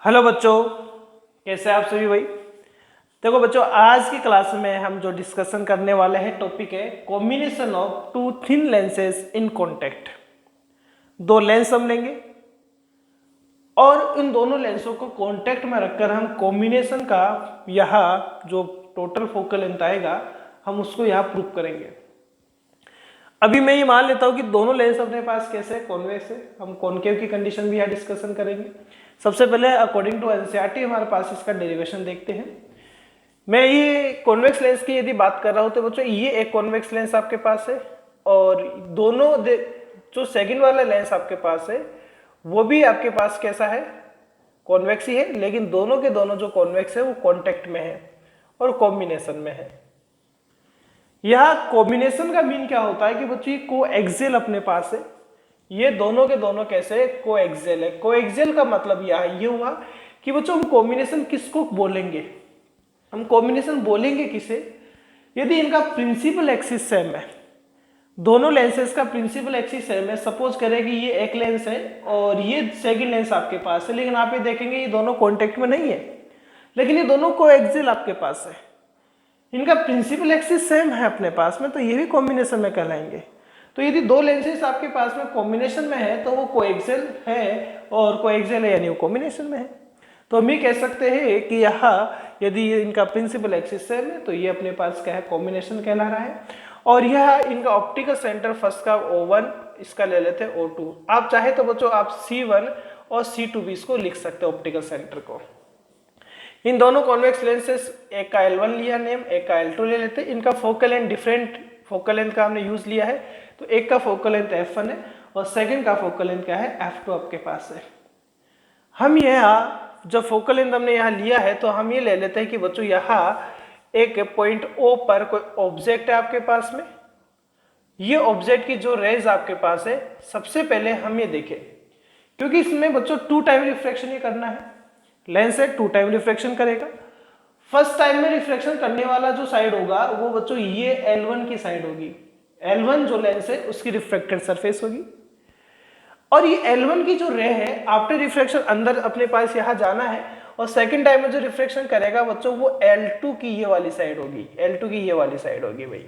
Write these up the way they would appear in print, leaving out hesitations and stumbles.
Hello बच्चों, कैसे हैं आप सभी भाई। देखो बच्चों, आज की क्लास में हम जो डिस्कशन करने वाले हैं टॉपिक है combination of two thin lenses in contact. दो लेंस हम लेंगे और इन दोनों लेंसों को कॉन्टैक्ट में रखकर हम कॉम्बिनेशन का यहाँ जो टोटल फोकल लेंथ आएगा हम उसको यहाँ प्रूव करेंगे। अभी मैं ये मान लेता हूँ कि दोनों लेंस अपने पास कैसे कॉन्वेक्स है, हम कॉन्केव की कंडीशन भी यहाँ डिस्कशन करेंगे। सबसे पहले अकॉर्डिंग टू एनसीईआरटी हमारे पास इसका डेरिवेशन देखते हैं। मैं ये कॉन्वेक्स लेंस की यदि बात कर रहा हूँ तो बच्चों ये एक कॉन्वेक्स लेंस आपके पास है और दोनों जो सेकंड वाला लेंस आपके पास है वो भी आपके पास कैसा है, कॉन्वेक्स ही है, लेकिन दोनों के दोनों जो कॉन्वेक्स है वो कॉन्टैक्ट में है और कॉम्बिनेशन में है। यह कॉम्बिनेशन का मीन क्या होता है कि बच्चों ये कोएक्सियल अपने पास है, ये दोनों के दोनों कैसे कोएक्सियल है। कोएक्सियल का मतलब यह ये हुआ कि बच्चों हम कॉम्बिनेशन किसको बोलेंगे, हम कॉम्बिनेशन बोलेंगे किसे यदि इनका प्रिंसिपल एक्सिस सेम है, दोनों लेंसेज का प्रिंसिपल एक्सिस सेम है। सपोज करें कि ये एक लेंस है और ये सेकंड लेंस आपके पास है, लेकिन आप ये देखेंगे ये दोनों कॉन्टेक्ट में नहीं है, लेकिन ये दोनों कोएक्सियल आपके पास है, इनका प्रिंसिपल एक्सिस सेम है अपने पास में, तो ये भी कॉम्बिनेशन में कहलाएंगे। तो यदि दो लेंसेज आपके पास में कॉम्बिनेशन में है तो वो कोएक्सियल है और कोएक्सियल है यानी वो कॉम्बिनेशन में है। तो हम ये कह सकते हैं कि यहाँ यदि इनका प्रिंसिपल एक्सिस सेम है तो ये अपने पास क्या है, कॉम्बिनेशन कहला रहा है। और यह इनका ऑप्टिकल सेंटर फर्स्ट का O1, इसका ले लेते हैं O2। आप चाहे तो बच्चों आप C1 और C2 भी इसको लिख सकते हैं ऑप्टिकल सेंटर को। इन दोनों कॉन्वेक्स लेंसेज, एक का L1 लिया नेम, एक का L2 ले लेते हैं। इनका focal length different focal length का हमने यूज लिया है, तो एक का फोकल लेंथ f1 है और सेकंड का फोकल लेंथ क्या है, f2 आपके पास है। हम यहाँ जब फोकल लेंथ हमने यहाँ लिया है तो हम ये ले लेते हैं कि बच्चों यहाँ एक पॉइंट O पर कोई ऑब्जेक्ट है आपके पास में। ये ऑब्जेक्ट की जो रेज आपके पास है, सबसे पहले हम ये देखें, क्योंकि इसमें बच्चों 2 टाइम रिफ्रैक्शन ही करना है, लेंस है 2 टाइम रिफ्रैक्शन करेगा। फर्स्ट टाइम में रिफ्रैक्शन करने वाला जो साइड होगा वो बच्चों ये L1 की साइड होगी। L1 जो लेंस है उसकी रिफ्रैक्टेड सरफेस होगी और ये L1 की जो रे है आफ्टर रिफ्रैक्शन अंदर अपने पास यहाँ जाना है और सेकंड टाइम में जो रिफ्रैक्शन करेगा बच्चों वो L2 की ये वाली साइड होगी, L2 की ये वाली साइड होगी भाई।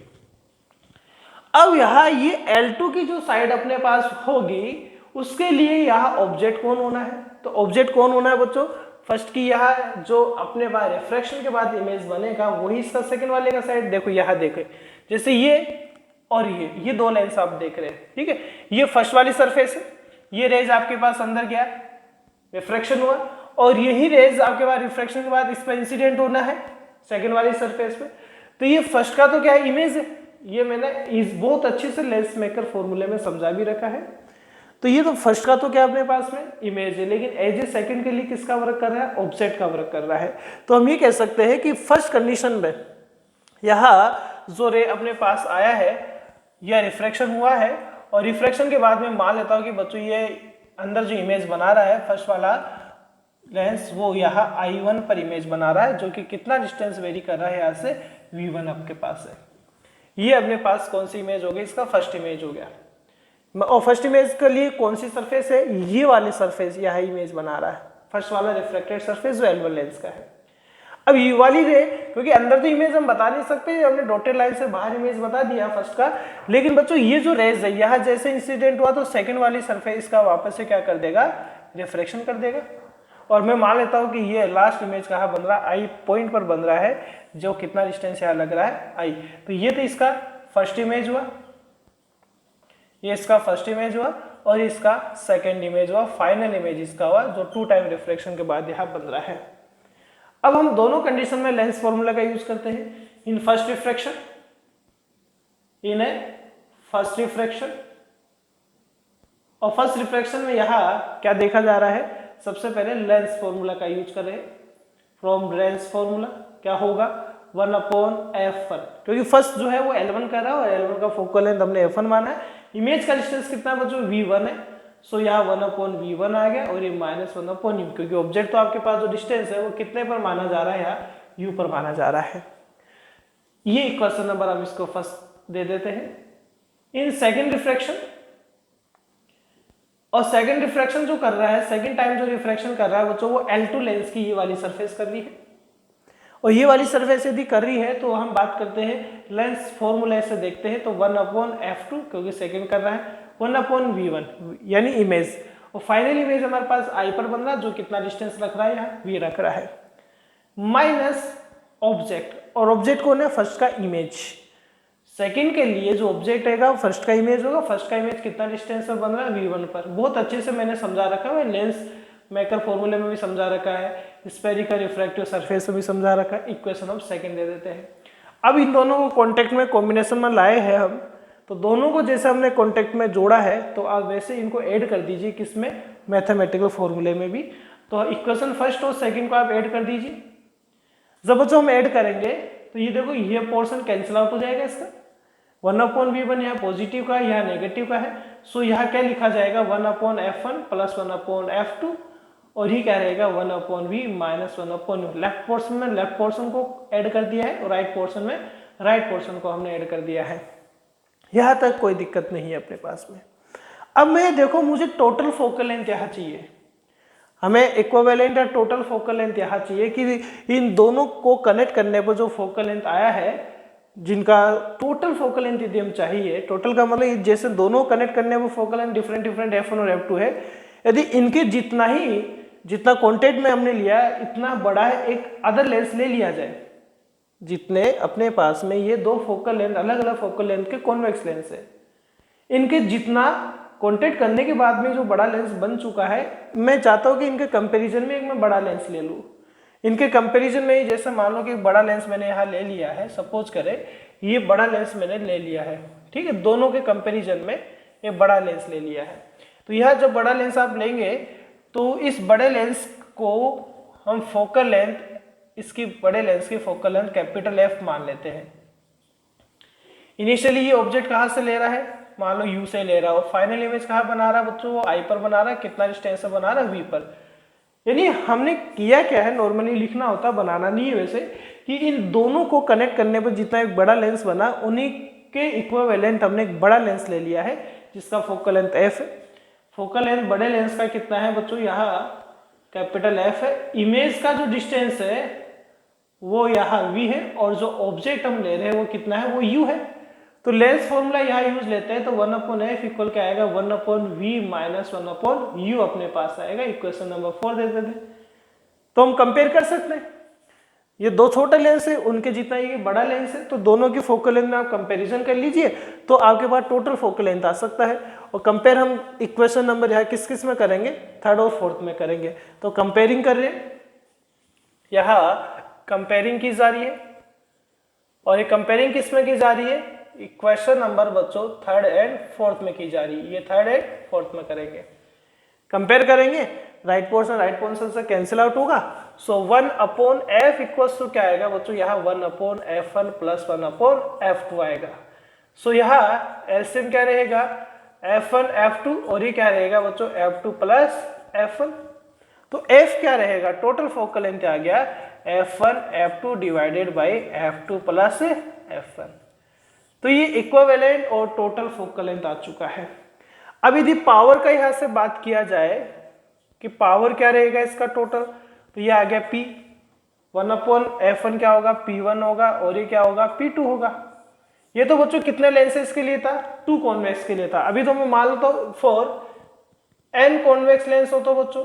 अब यहाँ ये L2 की जो साइड अपने पास होगी उसके लिए यहाँ ऑब्जेक्ट कौन होना है, तो ऑब्जेक्ट कौन होना है बच्चों, फर्स्ट की यहाँ जो अपने पास रिफ्रैक्शन के बाद इमेज बनेगा वही इसका सेकंड वाले का साइड। देखो यहाँ देखो, जैसे ये और ये दो लेंस आप देख रहे हैं, ठीक है। ये फर्स्ट वाली सरफेस है, ये रेज आपके पास अंदर गया, रिफ्रैक्शन हुआ और यही रेज आपके पास रिफ्रैक्शन के बाद इस पर इंसिडेंट होना है सेकंड वाली सरफेस पे। तो ये फर्स्ट का तो क्या है, इमेज है, ये मैंने इस बहुत अच्छे से लेंस मेकर फॉर्मूले में समझा भी रखा है। तो ये तो फर्स्ट का तो क्या अपने पास में इमेज है, लेकिन एज ए सेकंड के लिए किसका वर्क कर रहा है, ऑब्जेक्ट का वर्क कर रहा है। तो हम ये कह सकते हैं कि फर्स्ट कंडीशन में यहाँ जो रे अपने पास आया है यह रिफ्रैक्शन हुआ है और रिफ्रैक्शन के बाद में मान लेता हूँ कि बच्चों ये अंदर जो इमेज बना रहा है फर्स्ट वाला लेंस वो यहाँ I1 पर इमेज बना रहा है, जो कि कितना डिस्टेंस वेरी कर रहा है यहाँ से V1 आपके पास है। ये अपने पास कौन सी इमेज हो गई, इसका फर्स्ट इमेज हो गया। और फर्स्ट इमेज के लिए कौन सी सरफेस है, ये वाली सरफेस यहाँ इमेज बना रहा है, फर्स्ट वाला रिफ्लेक्टेड सरफेस जो L1 लेंस का है। अब ये वाली रे, क्योंकि अंदर तो इमेज हम बता नहीं सकते, हमने डॉटेड लाइन से बाहर इमेज बता दिया फर्स्ट का, लेकिन बच्चों ये जो रेज है यहाँ जैसे इंसिडेंट हुआ तो सेकंड वाली सरफेस का वापस से क्या कर देगा, रिफ्रैक्शन कर देगा। और मैं मान लेता हूँ कि ये लास्ट इमेज कहाँ बन रहा है, I पॉइंट पर बन रहा है, जो कितना डिस्टेंस यहाँ लग रहा है I। तो ये तो इसका फर्स्ट इमेज हुआ, ये इसका फर्स्ट इमेज हुआ और इसका सेकंड इमेज हुआ, फाइनल इमेज इसका हुआ जो 2 टाइम रिफ्रैक्शन के बाद यहाँ बन रहा है। अब हम दोनों कंडीशन में लेंस फॉर्मूला का यूज करते हैं, in first refraction, in first refraction. और फर्स्ट रिफ्रैक्शन में यहाँ क्या देखा जा रहा है, सबसे पहले लेंस फॉर्मूला का यूज करें। फ्रॉम लेंस फॉर्मूला क्या होगा, 1/f1, क्योंकि फर्स्ट जो है वो L1 कर रहा है और L1 का फोकल लेंथ हमने f1 माना है। इमेज का डिस्टेंस कितना बच्चों, V1 है, सो यहाँ 1/V1 आ गया और ये -1/u, क्योंकि ऑब्जेक्ट तो आपके पास जो डिस्टेंस है वो कितने पर माना जा रहा है, यहाँ u पर माना जा रहा है। ये क्वेश्चन नंबर हम इसको फर्स्ट दे देते हैं। इन सेकेंड रिफ्रैक्शन, और सेकंड रिफ्रैक्शन जो कर रहा है, सेकंड टाइम जो रिफ्रैक्शन कर रहा है बच्चों, वो L2 लेंस की ये वाली सरफेस कर रही है। और ये वाली सरफेस यदि कर रही है तो हम बात करते हैं लेंस फॉर्मूला से देखते हैं, तो 1/f2 क्योंकि सेकंड कर रहा है, 1/v1 यानी इमेज, और फाइनल इमेज हमारे पास आई पर बन रहा है, जो कितना डिस्टेंस रख रहा है, यहाँ v रख रहा है, माइनस ऑब्जेक्ट, और ऑब्जेक्ट कौन है, फर्स्ट का इमेज। सेकंड के लिए जो ऑब्जेक्ट रहेगा फर्स्ट का इमेज होगा, फर्स्ट का इमेज कितना डिस्टेंस पर बन रहा है, v1 पर। बहुत अच्छे से मैंने समझा रखा है, लेंस मेकर फॉर्मूले में भी समझा रखा है, स्फेरिकल रिफ्रैक्टिव सरफेस में भी समझा रखा है। इक्वेशन हम सेकंड दे देते हैं। अब इन दोनों को कॉन्टेक्ट में कॉम्बिनेशन में लाए हैं हम, तो दोनों को जैसे हमने कॉन्टेक्ट में जोड़ा है, तो आप वैसे इनको ऐड कर दीजिए, किसमें, मैथमेटिकल फॉर्मूले में भी। तो इक्वेशन फर्स्ट और सेकंड को आप ऐड कर दीजिए। जब बच्चों हम ऐड करेंगे तो ये देखो, ये पोर्शन कैंसिल आउट हो जाएगा इसका, 1/v1 यहाँ पॉजिटिव का है, यहाँ नेगेटिव का है, सो यहाँ क्या लिखा जाएगा, 1/f1 प्लस 1/f2, और ये क्या रहेगा, 1/v minus 1/u। Left portion में लेफ्ट पोर्शन को ऐड कर दिया है, और राइट पोर्शन में राइट पोर्शन को हमने ऐड कर दिया है। यहाँ तक कोई दिक्कत नहीं है अपने पास में। अब मैं देखो, मुझे टोटल फोकल लेंथ यहाँ चाहिए, हमें इक्विवेलेंट या टोटल फोकल लेंथ यहाँ चाहिए कि इन दोनों को कनेक्ट करने पर जो फोकल लेंथ आया है, जिनका टोटल फोकल लेंथ यदि हम चाहिए, टोटल का मतलब जैसे दोनों कनेक्ट करने पर focal length different different f1 और f2 है, यदि इनके जितना कॉन्टेक्ट में हमने लिया इतना बड़ा है, एक अदर लेंस ले लिया जाए, जितने अपने पास में ये दो फोकल लेंथ अलग अलग फोकल लेंथ के कॉन्वेक्स लेंस है, इनके जितना कॉन्टेक्ट करने के बाद में जो बड़ा लेंस बन चुका है, मैं चाहता हूं कि इनके कंपैरिजन में एक मैं बड़ा लेंस ले लूं। इनके कंपैरिजन में जैसे मान लो कि बड़ा लेंस मैंने यहाँ ले लिया है, सपोज करें ये बड़ा लेंस मैंने ले लिया है, ठीक है, दोनों के कंपैरिजन में ये बड़ा लेंस ले लिया है। तो यह जब बड़ा लेंस आप लेंगे तो इस बड़े लेंस को हम फोकल लेंथ, इसकी बड़े लेंस की फोकल लेंथ कैपिटल F मान लेते हैं। इनिशियली ये ऑब्जेक्ट कहाँ से ले रहा है, मान लो U से ले रहा है, और फाइनल इमेज कहाँ बना रहा है बच्चों, वो I पर बना रहा है, कितना डिस्टेंस से बना रहा है, V पर। यानी हमने किया क्या है, नॉर्मली लिखना होता, बनाना नहीं है वैसे, कि इन दोनों को कनेक्ट करने पर जितना एक बड़ा लेंस बना, उन्हीं के इक्विवेलेंट हमने एक बड़ा लेंस ले लिया है, जिसका फोकल लेंथ F है। फोकल लेंथ बड़े लेंस का कितना है बच्चों, यहाँ कैपिटल F है। इमेज का जो डिस्टेंस है वो यहाँ V है, और जो ऑब्जेक्ट हम ले रहे हैं वो कितना है, वो U है। तो लेंस फॉर्मूला यहाँ यूज लेते हैं, तो 1/f इक्वल क्या आएगा, 1/v माइनस 1/u अपने पास आएगा। इक्वेशन नंबर 4 दे देते हैं। तो हम कंपेयर कर सकते हैं, ये दो छोटे लेंस है, उनके जितना ये बड़ा लेंस है, तो दोनों की फोकल लेंथ में आप कंपैरिजन कर लीजिए, तो आपके पास टोटल फोकल लेंथ आ सकता है। और कंपेयर हम इक्वेशन नंबर यहाँ किस किस में करेंगे, थर्ड और फोर्थ में करेंगे। तो कंपेयरिंग कर रहे हैं, यहाँ कंपेयरिंग की जा रही है, और ये कंपेयरिंग किस में की जा रही है, इक्वेशन नंबर बच्चों थर्ड एंड फोर्थ में की जा रही है। ये थर्ड एंड फोर्थ में करेंगे, कंपेयर करेंगे, राइट पोर्शन से कैंसिल आउट होगा। सो 1/f इक्वल्स टू क्या आएगा बच्चों, यहाँ 1/f1 प्लस 1/f2 आएगा। सो यहाँ एलसीएम क्या रहेगा, f1 f2, और ये क्या रहेगा बच्चों, f2 प्लस f1। तो f क्या रहेगा, टोटल फोकल लेंथ आ गया f1 f2 divided by f2 plus f1। तो ये इक्विवेलेंट और टोटल फोकल लेंथ आ चुका है। अब यदि पावर का यहां से बात किया जाए कि पावर क्या रहेगा इसका टोटल, तो ये आ गया P, 1/f1 क्या होगा, P1 होगा, और ये क्या होगा, P2 होगा। ये तो बच्चों कितने लेंसेज के लिए था, 2 कॉन्वेक्स के लिए था। अभी तो मैं मान लो तो फॉर n कॉन्वेक्स लेंस हो, तो बच्चों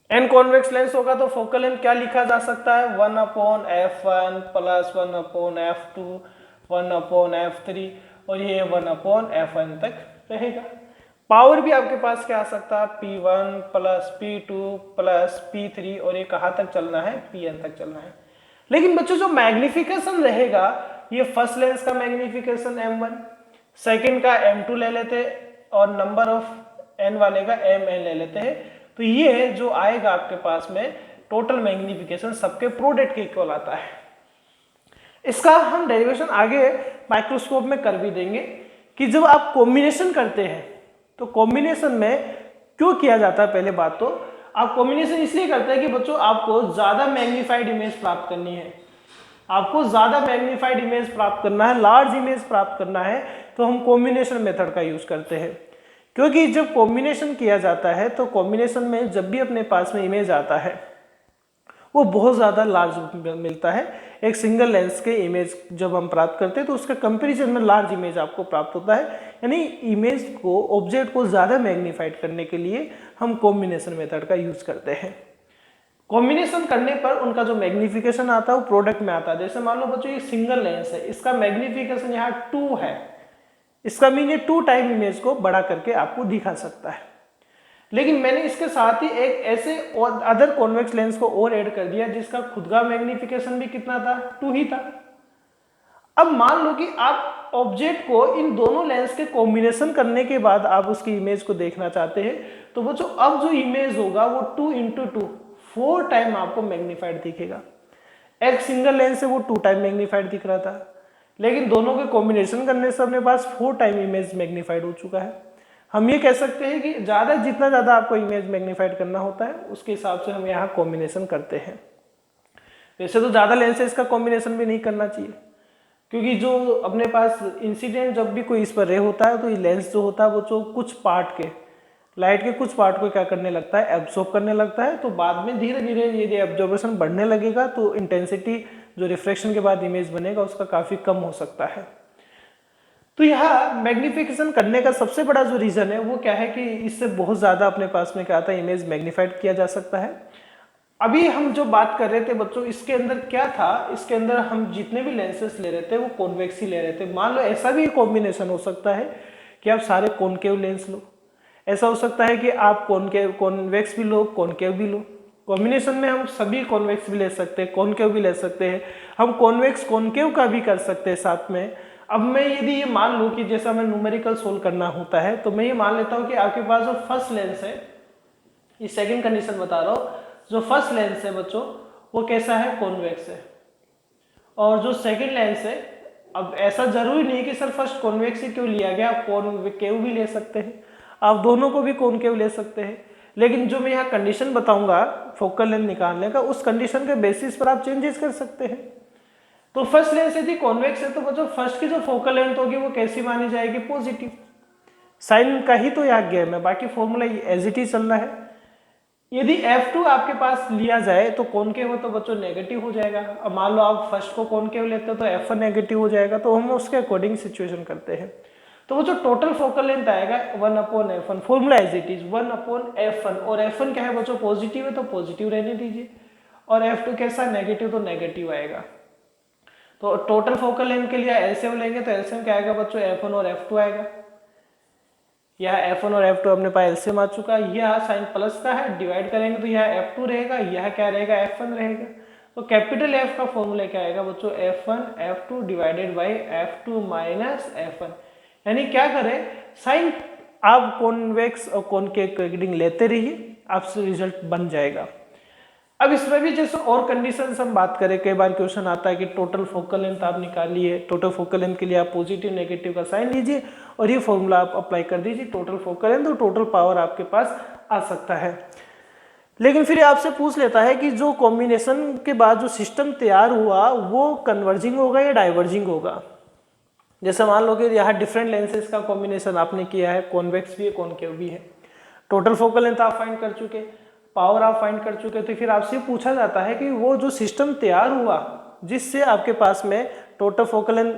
n कॉन्वेक्स लेंस होगा तो फोकल लेंथ क्या लिखा जा सकता है, 1/f1 प्लस 1/f2 1/f3, और ये 1/f1 तक रहेगा। पावर भी आपके पास क्या आ सकता है, P1 plus P2 plus P3, और ये कहाँ तक चलना है, Pn तक चलना है। लेकिन बच्चों जो मैग्निफिकेशन रहेगा, ये फर्स्ट लेंस का मैग्निफिकेशन m1, सेकंड का m2 ले लेते, और नंबर ऑफ n वाले का mn ले लेते हैं। तो ये जो आएगा आपके पास में टोटल मैग्निफिकेशन सबके प्रोडक्ट के इक्वल आता है। इसका हम डेरिवेशन आगे माइक्रोस्कोप में कर भी देंगे कि जब आप कॉम्बिनेशन करते हैं तो कॉम्बिनेशन में क्यों किया जाता है। पहले बात तो आप कॉम्बिनेशन इसलिए करते हैं कि बच्चों आपको ज्यादा मैग्नीफाइड इमेज प्राप्त करनी है, आपको ज्यादा मैग्नीफाइड इमेज प्राप्त करना है, लार्ज इमेज प्राप्त करना है, तो हम कॉम्बिनेशन मेथड का यूज करते हैं। क्योंकि जब कॉम्बिनेशन किया जाता है तो कॉम्बिनेशन में जब भी अपने पास में इमेज आता है वो बहुत ज़्यादा लार्ज मिलता है। एक सिंगल लेंस के इमेज जब हम प्राप्त करते हैं तो उसका कंपैरिजन में लार्ज इमेज आपको प्राप्त होता है। यानी इमेज को, ऑब्जेक्ट को ज़्यादा मैग्नीफाइड करने के लिए हम कॉम्बिनेशन मेथड का यूज करते हैं। कॉम्बिनेशन करने पर उनका जो मैग्निफिकेशन आता है वो प्रोडक्ट में आता है। जैसे मान लो बच्चों ये सिंगल लेंस है, इसका मैग्निफिकेशन यहाँ 2 है, इसका मीन ये 2 टाइम इमेज को बड़ा करके आपको दिखा सकता है। लेकिन मैंने इसके साथ ही एक ऐसे और अदर कॉन्वेक्स लेंस को और ऐड कर दिया जिसका खुद का मैग्निफिकेशन भी कितना था, 2 ही था। अब मान लो कि आप ऑब्जेक्ट को इन दोनों लेंस के कॉम्बिनेशन करने के बाद आप उसकी इमेज को देखना चाहते हैं, तो बच्चों अब जो इमेज होगा वो 2 × 2 4 टाइम आपको मैग्नीफाइड दिखेगा। एक सिंगल लेंस से वो 2 टाइम मैग्नीफाइड दिख रहा था, लेकिन दोनों के कॉम्बिनेशन करने से अपने पास 4 टाइम इमेज मैग्नीफाइड हो चुका है। हम ये कह सकते हैं कि जितना ज़्यादा आपको इमेज मैग्नीफाइड करना होता है उसके हिसाब से हम यहाँ कॉम्बिनेशन करते हैं। वैसे तो ज़्यादा लेंसेज का कॉम्बिनेशन भी नहीं करना चाहिए, क्योंकि जो अपने पास इंसिडेंट जब भी कोई इस पर रे होता है तो ये लेंस जो होता है वो जो कुछ पार्ट के, लाइट के कुछ पार्ट को क्या करने लगता है, एब्जॉर्ब करने लगता है। तो बाद में धीरे धीरे यदि एब्जॉर्बेशन बढ़ने लगेगा तो इंटेंसिटी जो रिफ्रैक्शन के बाद इमेज बनेगा उसका काफ़ी कम हो सकता है। तो यह मैग्निफिकेशन करने का सबसे बड़ा जो रीज़न है वो क्या है कि इससे बहुत ज़्यादा अपने पास में क्या आता है, इमेज मैग्नीफाइड किया जा सकता है। अभी हम जो बात कर रहे थे बच्चों, इसके अंदर क्या था, इसके अंदर हम जितने भी लेंसेस ले रहे थे वो कॉन्वेक्स ही ले रहे थे। मान लो ऐसा भी कॉम्बिनेशन हो सकता है कि आप सारे कॉनकेव लेंस लो, ऐसा हो सकता है कि आप कॉन्वेक्स भी लो, कॉनकेव भी लो। कॉम्बिनेशन में हम सभी कॉन्वेक्स भी ले सकते हैं, कॉनकेव भी ले सकते हैं, हम कॉन्वेक्स कॉनकेव का भी कर सकते हैं साथ में। अब मैं यदि ये मान लूँ कि जैसा हमें न्यूमेरिकल सोल्व करना होता है तो मैं ये मान लेता हूँ कि आपके पास जो फर्स्ट लेंस है, ये सेकंड कंडीशन बता रहा हूँ, जो फर्स्ट लेंस है बच्चों वो कैसा है, कॉन्वेक्स है। और जो सेकंड लेंस है, अब ऐसा जरूरी नहीं कि सर फर्स्ट कॉन्वेक्स ही क्यों लिया गया, आप कॉनकेव भी ले सकते हैं, आप दोनों को भी कॉनकेव ले सकते हैं। लेकिन जो मैं यहाँ कंडीशन बताऊंगा फोकल लेंथ निकालने का, उस कंडीशन के बेसिस पर आप चेंजेस कर सकते हैं। तो फर्स्ट लेंस यदि कॉन्वेक्स है तो बच्चों फर्स्ट की जो फोकल लेंथ होगी वो कैसी मानी जाएगी, पॉजिटिव। साइन का ही तो यहाँ गेम है, बाकी फॉर्मूला एज इट इज चलना है। यदि F2 आपके पास लिया जाए तो कॉनकेव हो तो बच्चों नेगेटिव हो जाएगा। अब मान लो आप फर्स्ट को कॉनकेव लेते हो तो F1 नेगेटिव हो जाएगा, तो हम उसके अकॉर्डिंग सिचुएशन करते हैं। तो वो जो टोटल फोकल लेंथ आएगा 1/F1, formula as it is 1/F1। और F1 क्या है बच्चों, पॉजिटिव है तो पॉजिटिव रहने दीजिए, और F2 कैसा, नेगेटिव, तो नेगेटिव आएगा। तो टोटल फोकल लेंथ के लिए एलसीएम लेंगे तो एलसीएम क्या आएगा बच्चों, F1 और F2 आएगा। यह F1 और F2 अपने पास एलसीएम आ चुका है। यह साइन प्लस का है, डिवाइड करेंगे तो यह F2 रहेगा, यह क्या रहेगा, F1 रहेगा। तो कैपिटल F का फॉर्मूला क्या आएगा बच्चों, F1 F2 divided by F2 minus F1। यानी क्या करें, साइन आप कॉन्वेक्स और कॉनकेव के रीडिंग लेते रहिए, आपसे रिजल्ट बन जाएगा। अब इसमें भी जैसे और कंडीशंस हम बात करें, कई बार क्वेश्चन आता है कि टोटल फोकल लेंथ आप निकालिए, टोटल फोकल लेंथ के लिए आप पॉजिटिव नेगेटिव का साइन लीजिए और ये फॉर्मूला आप अप्लाई कर दीजिए टोटल फोकल लेंथ, तो टोटल पावर आपके पास आ सकता है। लेकिन फिर आपसे पूछ लेता है कि जो कॉम्बिनेशन के बाद जो सिस्टम तैयार हुआ वो कन्वर्जिंग होगा या डाइवर्जिंग होगा। जैसे मान लो कि यहाँ डिफरेंट लेंसेज का कॉम्बिनेशन आपने किया है, कॉन्वेक्स भी है, कॉनकेव भी है, टोटल फोकल लेंथ आप फाइंड कर चुके, पावर आप फाइंड कर चुके, तो फिर आपसे पूछा जाता है कि वो जो सिस्टम तैयार हुआ जिससे आपके पास में टोटल फोकल लेंथ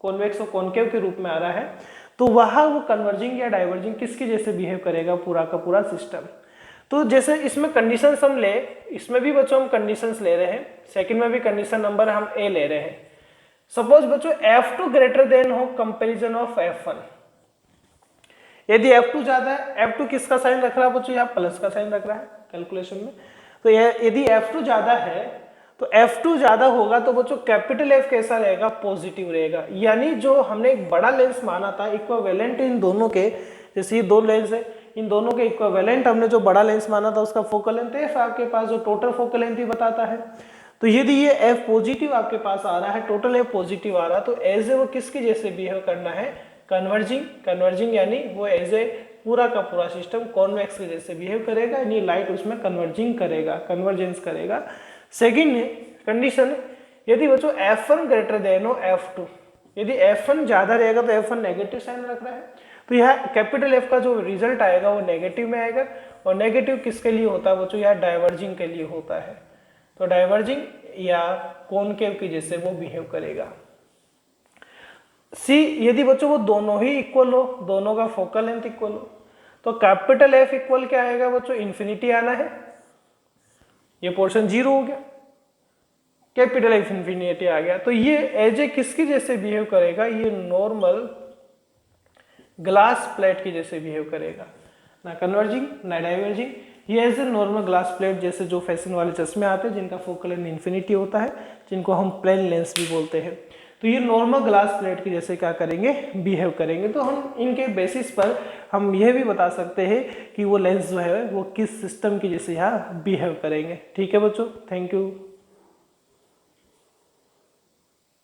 कॉन्वेक्स और कॉनकेव के रूप में आ रहा है, तो वहाँ वो कन्वर्जिंग या डाइवर्जिंग किसके जैसे बिहेव करेगा पूरा का पूरा सिस्टम। तो जैसे इसमें कंडीशंस हम ले, इसमें भी बच्चों हम कंडीशंस ले रहे हैं, सेकंड में भी कंडीशन नंबर हम ए ले रहे हैं। सपोज बच्चों F2 ग्रेटर देन हो कंपेरिजन ऑफ F1। यदि F2 ज्यादा है, F2 किसका साइन रख रहा है बच्चों, यहाँ प्लस का साइन रख रहा है कैलकुलेशन में, तो यदि F2 ज्यादा है तो F2 ज्यादा होगा तो बच्चों कैपिटल F कैसा रहेगा, पॉजिटिव रहेगा। यानी जो हमने एक बड़ा लेंस माना था, इक्विवेलेंट इन दोनों के, जैसे ये दो लेंस है, इन दोनों के इक्विवेलेंट हमने जो बड़ा लेंस माना था उसका फोकल लेंथ F आपके पास जो टोटल फोकल लेंथ ही बताता है। तो यदि ये F पॉजिटिव आपके पास आ रहा है, टोटल F पॉजिटिव आ रहा है, तो एज ए वो किसके जैसे बिहेव करना है, कन्वर्जिंग यानी वो एज ए पूरा का पूरा सिस्टम कॉन्वेक्स के जैसे बिहेव करेगा, यानी लाइट उसमें कन्वर्जिंग करेगा, कन्वर्जेंस करेगा। सेकंड कंडीशन, यदि बच्चों F1 ग्रेटर देन हो F2, यदि F1 ज्यादा रहेगा तो F1 नेगेटिव साइन रख रहा है, तो यह कैपिटल एफ का जो रिजल्ट आएगा वो नेगेटिव में आएगा, और नेगेटिव किसके लिए होता है बच्चों, यह डाइवर्जिंग के लिए होता है। तो डाइवर्जिंग या कॉनकेव की जैसे वो बिहेव करेगा। सी, यदि बच्चों वो दोनों ही इक्वल हो, दोनों का फोकल लेंथ इक्वल हो, तो कैपिटल एफ इक्वल क्या आएगा बच्चों, इन्फिनिटी आना है, ये पोर्शन 0 हो गया, कैपिटल एफ इन्फिनिटी आ गया। तो ये एज ए किसके जैसे बिहेव करेगा, ये नॉर्मल ग्लास प्लेट की जैसे बिहेव करेगा, ना कन्वर्जिंग ना डाइवर्जिंग। ये as a normal glass plate जैसे जो फैशन वाले चश्मे आते हैं जिनका फोकल लेंथ इन्फिनिटी होता है, जिनको हम प्लेन लेंस भी बोलते हैं, तो ये नॉर्मल ग्लास प्लेट की जैसे क्या करेंगे, बिहेव करेंगे। तो हम इनके बेसिस पर हम यह भी बता सकते हैं कि वो लेंस जो है वो किस सिस्टम की जैसे यहाँ बिहेव करेंगे। ठीक है बच्चों, थैंक यू।